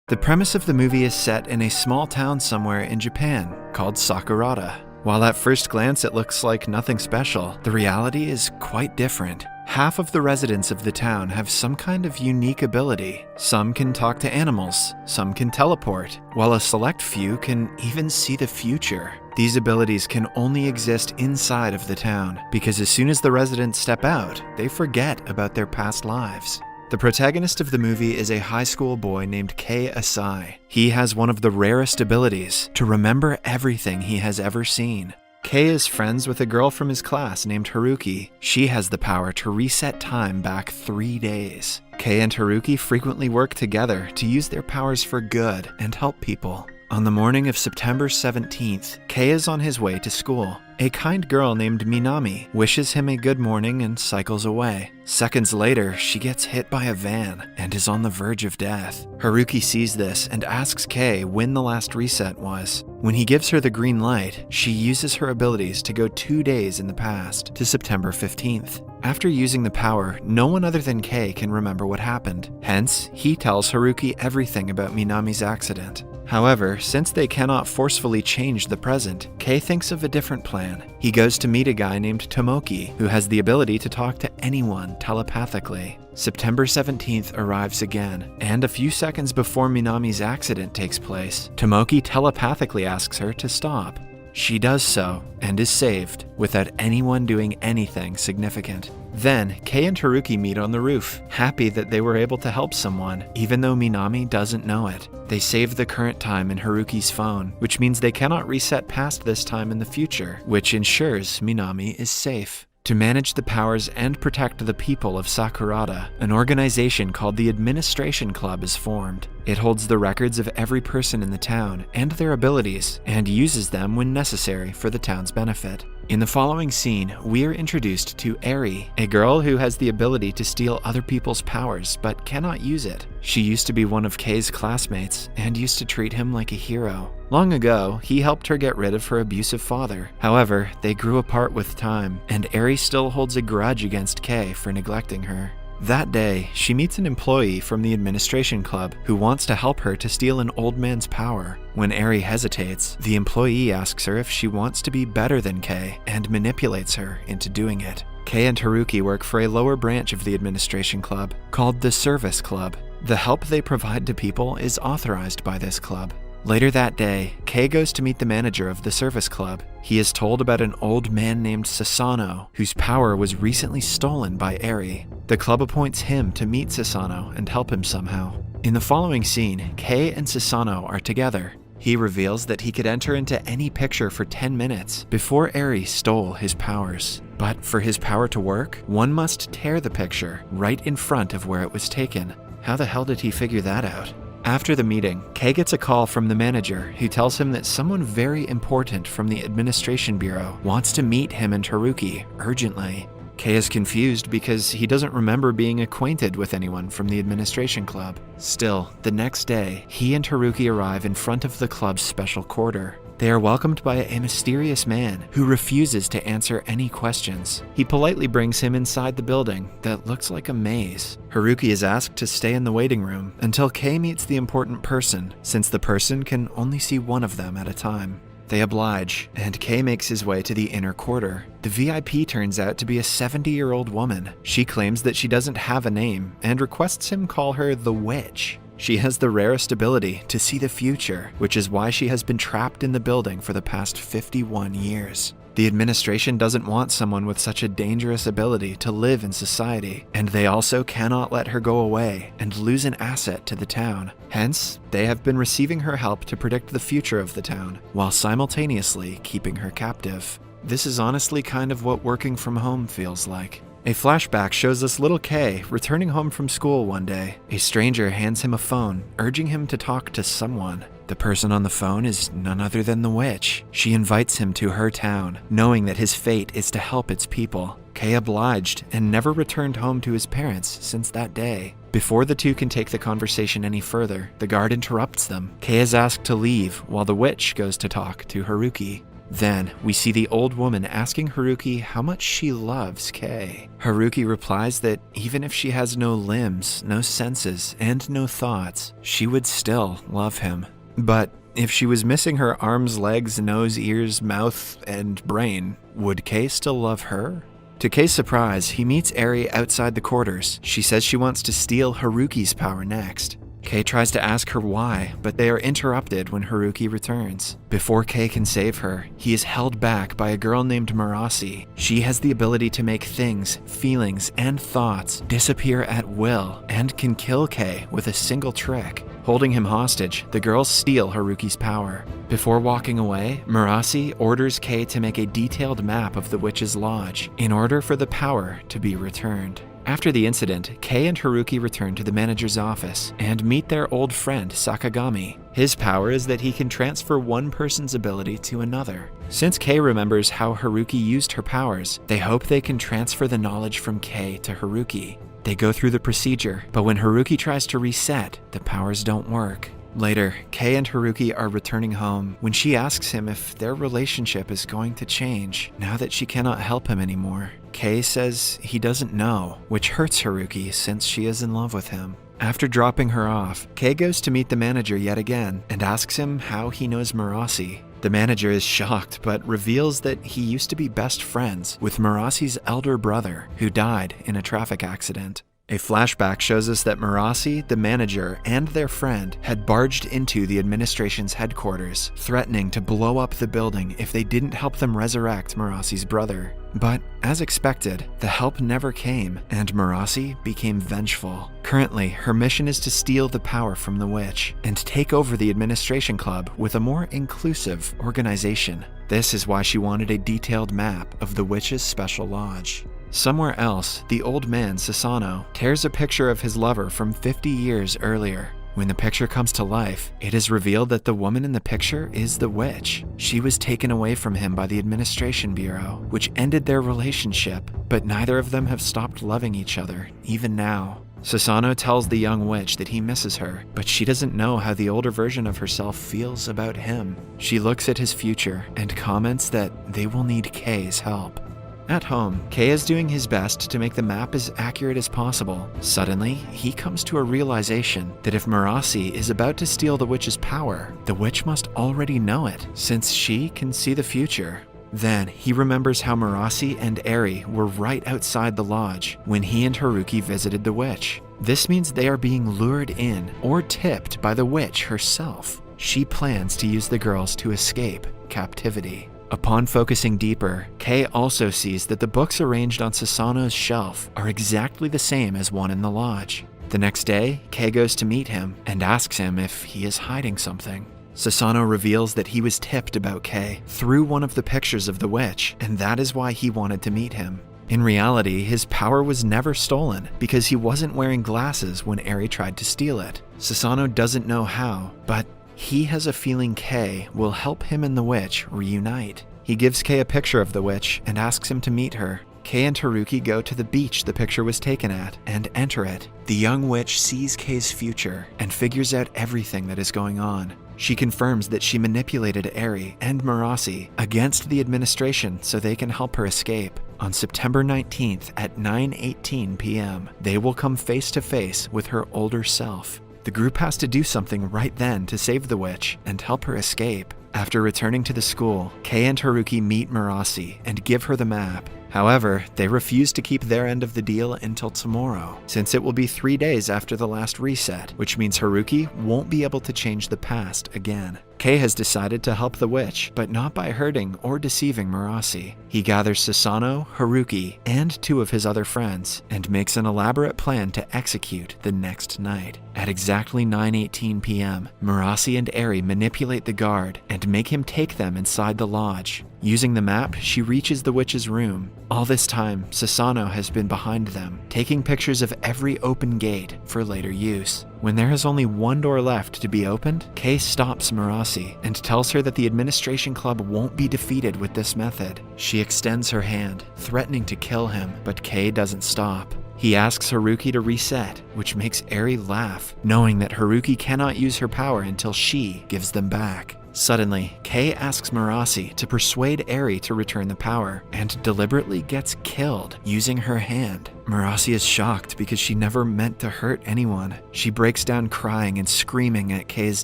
The premise of the movie is set in a small town somewhere in Japan called Sakurada. While at first glance it looks like nothing special, the reality is quite different. Half of the residents of the town have some kind of unique ability. Some can talk to animals, some can teleport, while a select few can even see the future. These abilities can only exist inside of the town, because as soon as the residents step out, they forget about their past lives. The protagonist of the movie is a high school boy named Kei Asai. He has one of the rarest abilities to remember everything he has ever seen. Kei is friends with a girl from his class named Haruki. She has the power to reset time back 3 days. Kei and Haruki frequently work together to use their powers for good and help people. On the morning of September 17th, Kei is on his way to school. A kind girl named Minami wishes him a good morning and cycles away. Seconds later, she gets hit by a van and is on the verge of death. Haruki sees this and asks Kei when the last reset was. When he gives her the green light, she uses her abilities to go 2 days in the past to September 15th. After using the power, no one other than Kei can remember what happened. Hence, he tells Haruki everything about Minami's accident. However, since they cannot forcefully change the present, Kei thinks of a different plan. He goes to meet a guy named Tomoki, who has the ability to talk to anyone telepathically. September 17th arrives again, and a few seconds before Minami's accident takes place, Tomoki telepathically asks her to stop. She does so, and is saved, without anyone doing anything significant. Then, Kei and Haruki meet on the roof, happy that they were able to help someone, even though Minami doesn't know it. They save the current time in Haruki's phone, which means they cannot reset past this time in the future, which ensures Minami is safe. To manage the powers and protect the people of Sakurada, an organization called the Administration Club is formed. It holds the records of every person in the town and their abilities, and uses them when necessary for the town's benefit. In the following scene, we are introduced to Eri, a girl who has the ability to steal other people's powers but cannot use it. She used to be one of Kei's classmates and used to treat him like a hero. Long ago, he helped her get rid of her abusive father. However, they grew apart with time, and Eri still holds a grudge against Kei for neglecting her. That day, she meets an employee from the Administration Club who wants to help her to steal an old man's power. When Eri hesitates, the employee asks her if she wants to be better than Kei and manipulates her into doing it. Kei and Haruki work for a lower branch of the Administration Club called the Service Club. The help they provide to people is authorized by this club. Later that day, Kei goes to meet the manager of the service club. He is told about an old man named Sasano, whose power was recently stolen by Eri. The club appoints him to meet Sasano and help him somehow. In the following scene, Kei and Sasano are together. He reveals that he could enter into any picture for 10 minutes before Eri stole his powers. But for his power to work, one must tear the picture right in front of where it was taken. How the hell did he figure that out? After the meeting, Kei gets a call from the manager who tells him that someone very important from the Administration Bureau wants to meet him and Haruki urgently. Kei is confused because he doesn't remember being acquainted with anyone from the Administration Club. Still, the next day, he and Haruki arrive in front of the club's special quarter. They are welcomed by a mysterious man who refuses to answer any questions. He politely brings him inside the building that looks like a maze. Haruki is asked to stay in the waiting room until Kei meets the important person, since the person can only see one of them at a time. They oblige, and Kei makes his way to the inner quarter. The VIP turns out to be a 70-year-old woman. She claims that she doesn't have a name and requests him call her the Witch. She has the rarest ability to see the future, which is why she has been trapped in the building for the past 51 years. The administration doesn't want someone with such a dangerous ability to live in society, and they also cannot let her go away and lose an asset to the town. Hence, they have been receiving her help to predict the future of the town, while simultaneously keeping her captive. This is honestly kind of what working from home feels like. A flashback shows us little Kei returning home from school one day. A stranger hands him a phone, urging him to talk to someone. The person on the phone is none other than the witch. She invites him to her town, knowing that his fate is to help its people. Kei obliged and never returned home to his parents since that day. Before the two can take the conversation any further, the guard interrupts them. Kei is asked to leave while the witch goes to talk to Haruki. Then, we see the old woman asking Haruki how much she loves Kei. Haruki replies that even if she has no limbs, no senses, and no thoughts, she would still love him. But if she was missing her arms, legs, nose, ears, mouth, and brain, would Kei still love her? To Kei's surprise, he meets Eri outside the quarters. She says she wants to steal Haruki's power next. Kei tries to ask her why, but they are interrupted when Haruki returns. Before Kei can save her, he is held back by a girl named Marasi. She has the ability to make things, feelings, and thoughts disappear at will and can kill Kei with a single trick. Holding him hostage, the girls steal Haruki's power. Before walking away, Marasi orders Kei to make a detailed map of the witch's lodge in order for the power to be returned. After the incident, Kei and Haruki return to the manager's office and meet their old friend Sakagami. His power is that he can transfer one person's ability to another. Since Kei remembers how Haruki used her powers, they hope they can transfer the knowledge from Kei to Haruki. They go through the procedure, but when Haruki tries to reset, the powers don't work. Later, Kei and Haruki are returning home when she asks him if their relationship is going to change now that she cannot help him anymore. Kei says he doesn't know, which hurts Haruki since she is in love with him. After dropping her off, Kei goes to meet the manager yet again and asks him how he knows Marasi. The manager is shocked but reveals that he used to be best friends with Marasi's elder brother who died in a traffic accident. A flashback shows us that Marasi, the manager, and their friend had barged into the administration's headquarters, threatening to blow up the building if they didn't help them resurrect Marasi's brother. But, as expected, the help never came, and Marasi became vengeful. Currently, her mission is to steal the power from the witch and take over the administration club with a more inclusive organization. This is why she wanted a detailed map of the witch's special lodge. Somewhere else, the old man, Sasano, tears a picture of his lover from 50 years earlier. When the picture comes to life, it is revealed that the woman in the picture is the witch. She was taken away from him by the Administration Bureau, which ended their relationship, but neither of them have stopped loving each other, even now. Sasano tells the young witch that he misses her, but she doesn't know how the older version of herself feels about him. She looks at his future and comments that they will need Kei's help. At home, Kei is doing his best to make the map as accurate as possible. Suddenly, he comes to a realization that if Marasi is about to steal the witch's power, the witch must already know it, since she can see the future. Then, he remembers how Marasi and Eri were right outside the lodge when he and Haruki visited the witch. This means they are being lured in or tipped by the witch herself. She plans to use the girls to escape captivity. Upon focusing deeper, Kei also sees that the books arranged on Sasano's shelf are exactly the same as one in the lodge. The next day, Kei goes to meet him and asks him if he is hiding something. Sasano reveals that he was tipped about Kei through one of the pictures of the witch, and that is why he wanted to meet him. In reality, his power was never stolen because he wasn't wearing glasses when Eri tried to steal it. Sasano doesn't know how, but he has a feeling Kei will help him and the witch reunite. He gives Kei a picture of the witch and asks him to meet her. Kei and Haruki go to the beach the picture was taken at and enter it. The young witch sees Kei's future and figures out everything that is going on. She confirms that she manipulated Eri and Marasi against the administration so they can help her escape. On September 19th at 9:18 p.m., they will come face to face with her older self. The group has to do something right then to save the witch and help her escape. After returning to the school, Kei and Haruki meet Marasi and give her the map. However, they refuse to keep their end of the deal until tomorrow, since it will be 3 days after the last reset, which means Haruki won't be able to change the past again. Kei has decided to help the witch, but not by hurting or deceiving Marasi. He gathers Sasano, Haruki, and 2 of his other friends, and makes an elaborate plan to execute the next night. At exactly 9:18 p.m., Marasi and Eri manipulate the guard and make him take them inside the lodge. Using the map, she reaches the witch's room. All this time, Sasano has been behind them, taking pictures of every open gate for later use. When there is only one door left to be opened, Kei stops Marasi and tells her that the administration club won't be defeated with this method. She extends her hand, threatening to kill him, but Kei doesn't stop. He asks Haruki to reset, which makes Eri laugh, knowing that Haruki cannot use her power until she gives them back. Suddenly, Kei asks Marasi to persuade Eri to return the power, and deliberately gets killed using her hand. Marasi is shocked because she never meant to hurt anyone. She breaks down crying and screaming at Kei's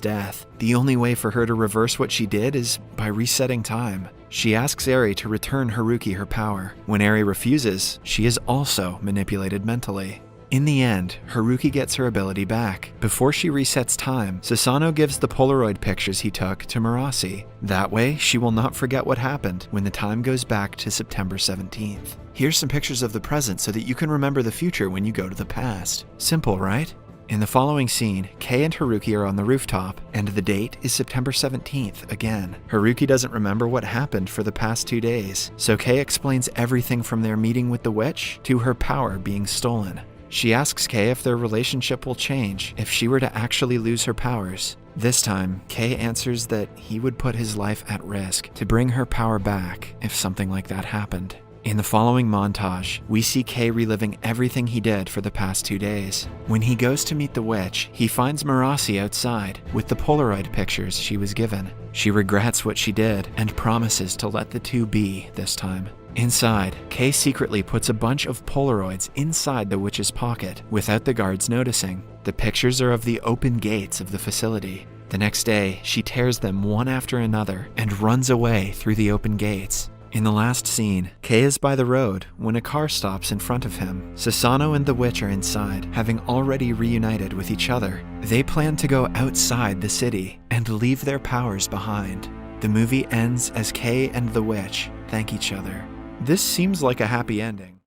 death. The only way for her to reverse what she did is by resetting time. She asks Eri to return Haruki her power. When Eri refuses, she is also manipulated mentally. In the end, Haruki gets her ability back. Before she resets time, Susanoo gives the Polaroid pictures he took to Marasi. That way, she will not forget what happened when the time goes back to September 17th. Here's some pictures of the present so that you can remember the future when you go to the past. Simple, right? In the following scene, Kei and Haruki are on the rooftop, and the date is September 17th again. Haruki doesn't remember what happened for the past 2 days, so Kei explains everything from their meeting with the witch to her power being stolen. She asks Kei if their relationship will change if she were to actually lose her powers. This time, Kei answers that he would put his life at risk to bring her power back if something like that happened. In the following montage, we see Kei reliving everything he did for the past 2 days. When he goes to meet the witch, he finds Marasi outside with the Polaroid pictures she was given. She regrets what she did and promises to let the two be this time. Inside, Kei secretly puts a bunch of Polaroids inside the witch's pocket without the guards noticing. The pictures are of the open gates of the facility. The next day, she tears them one after another and runs away through the open gates. In the last scene, Kei is by the road when a car stops in front of him. Susanoo and the witch are inside, having already reunited with each other. They plan to go outside the city and leave their powers behind. The movie ends as Kei and the witch thank each other. This seems like a happy ending.